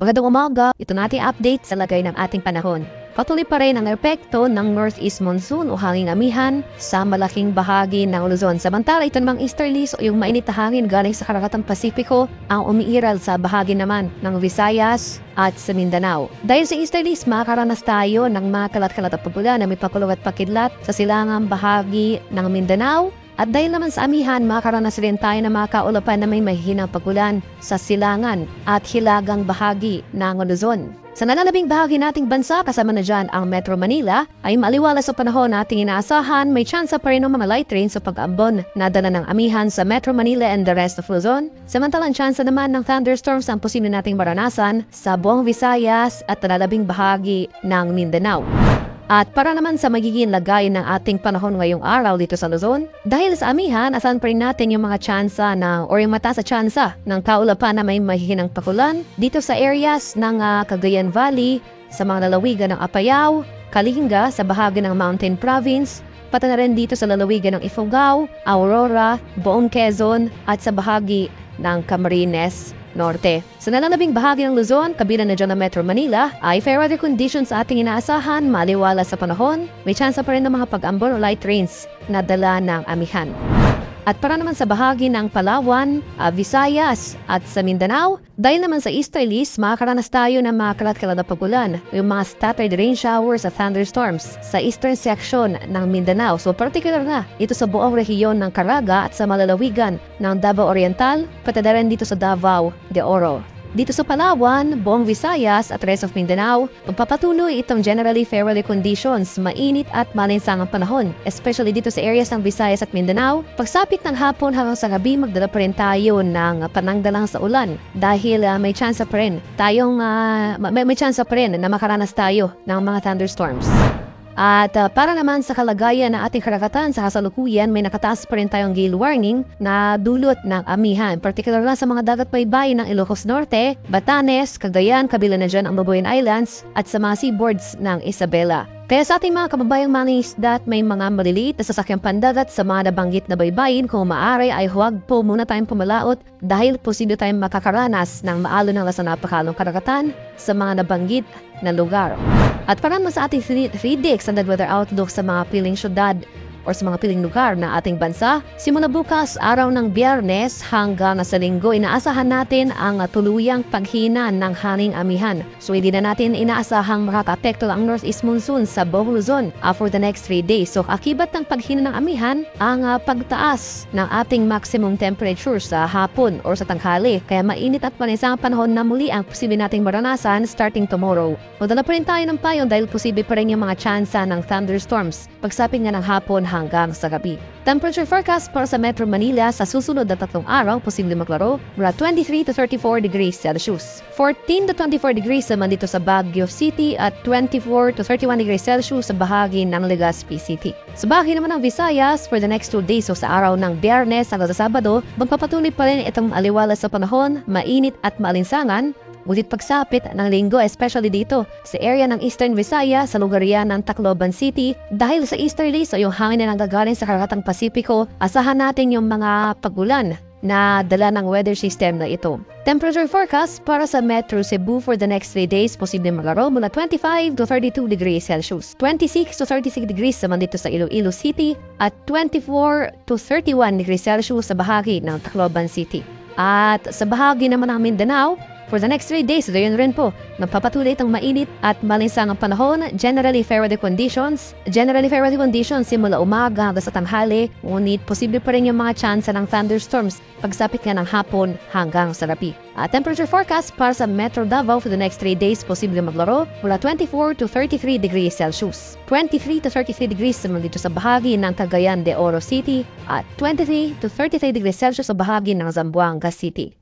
Magandang umaga, ito nating update sa lagay ng ating panahon. Patuloy pa rin ang epekto ng northeast monsoon o hanging amihan sa malaking bahagi ng Luzon. Samantala, ito namang easterlies o yung mainit na hangin galing sa Karakatang Pasipiko ang umiiral sa bahagi naman ng Visayas at sa Mindanao. Dahil sa easterlies, makakaranas tayo ng mga kalat-kalat at pagpula na may pakulo at pakidlat sa silangang bahagi ng Mindanao. At dahil naman sa amihan, makakaranas rin tayo ng mga kaulapan na may mahihinang pagulan sa silangan at hilagang bahagi ng Luzon. Sa nalalabing bahagi nating bansa, kasama na dyan ang Metro Manila, ay maliwalas sa panahon nating inaasahan, may tsansa pa rin ng mga light rain sa pag-ambon na dala ng amihan sa Metro Manila and the rest of Luzon. Samantalang tsansa naman ng thunderstorms ang posible nating maranasan sa buong Visayas at nalalabing bahagi ng Mindanao. At para naman sa magiging lagay ng ating panahon ngayong araw dito sa Luzon, dahil sa amihan, asan pa rin natin yung mga tsansa o yung mataas sa tsansa ng kaulapan na may mahihinang pakulan dito sa areas ng Cagayan Valley, sa mga lalawigan ng Apayao, Kalinga, sa bahagi ng Mountain Province, pati na rin dito sa lalawigan ng Ifugao, Aurora, buong Quezon, at sa bahagi ng Camarines Norte. Sa nalalabing bahagi ng Luzon, kabilang na dyan ng Metro Manila, ay fair weather conditions sa ating inaasahan, maliwala sa panahon, may tsansa pa rin ng mga pag-ambon o light rains na dala ng amihan. At para naman sa bahagi ng Palawan, Visayas at sa Mindanao, dahil naman sa easterlies, makakaranas tayo ng mga kalat-kalat na pagulan, yung mga scattered rain showers at thunderstorms sa eastern section ng Mindanao. So particular na ito sa buong rehiyon ng Caraga at sa malalawigan ng Davao Oriental, pati na rin dito sa Davao de Oro. Dito sa Palawan, buong Visayas at rest of Mindanao, magpapatuloy itong generally fair weather conditions, mainit at malinsangang panahon, especially dito sa areas ng Visayas at Mindanao. Pagsapit ng hapon hanggang sa gabi, magdala pa rin tayo ng panangdalang sa ulan dahil may tsansa pa rin na makaranas tayo ng mga thunderstorms. At para naman sa kalagayan ng ating karagatan sa kasalukuyan, may nakataas pa rin tayong gale warning na dulot ng amihan. Particular na sa mga dagat baybayin ng Ilocos Norte, Batanes, Cagayan, kabilang na dyan ang Babuyan Islands at sa mga seaboards ng Isabela. Kaya sa ating mga kababayang mangingisda at may mga maliliit na sasakyang pandagat sa mga nabanggit na baybayin, kung maaari ay huwag po muna tayong pumalaot dahil posible tayong makakaranas ng maalon ng napakalaong karagatan sa mga nabanggit na lugar. At para naman sa ating 3-day extended weather outlook sa mga piling syudad o sa mga piling lugar na ating bansa, simula bukas, araw ng Biyernes hanggang sa Linggo, inaasahan natin ang tuluyang paghina ng hanging amihan. So hindi na natin inaasahang makaka-apekto ang northeast monsoon sa buong Luzon for the next 3 days. So akibat ng paghina ng amihan ang pagtaas ng ating maximum temperature sa hapon o sa tanghali. Kaya mainit at manisang panahon na muli ang posible nating maranasan starting tomorrow. Magdala pa rin tayo ng payon dahil posible pa rin yung mga tsansa ng thunderstorms pagsapit nga ng hapon hanggang sa gabi. Temperature forecast para sa Metro Manila sa susunod na 3 araw, posible maglaro mula 23 to 34 degrees Celsius. 14 to 24 degrees naman dito sa Baguio City at 24 to 31 degrees Celsius sa bahagi ng Legazpi City. Sa bahagi naman ng Visayas, for the next 2 days o sa araw ng Biyernes hanggang sa Sabado, magpapatuloy pa rin itong aliwalas sa panahon, mainit at maalinsangan. Ngunit pagsapit ng Linggo, especially dito sa area ng Eastern Visayas sa lugar yan ng Tacloban City, dahil sa easterlies o yung hangin na nanggagaling sa Karakatang Pasipiko, asahan natin yung mga pagulan na dala ng weather system na ito. Temperature forecast para sa Metro Cebu for the next 3 days, posibleng maglaro mula 25 to 32 degrees Celsius, 26 to 36 degrees naman dito sa Iloilo City at 24 to 31 degrees Celsius sa bahagi ng Tacloban City. At sa bahagi naman ng Mindanao, for the next 3 days, doon rin po, nagpapatuloy itong mainit at malinsangang panahon, generally fair weather conditions. Generally fair weather conditions simula umaga hanggang sa tanghali, ngunit posible pa rin yung mga tsansa ng thunderstorms pagsapit nga ng hapon hanggang sa gabi. Temperature forecast para sa Metro Davao for the next 3 days, posible maglaro mula 24 to 33 degrees Celsius, 23 to 33 degrees naman dito sa bahagi ng Cagayan de Oro City at 23 to 33 degrees Celsius sa bahagi ng Zamboanga City.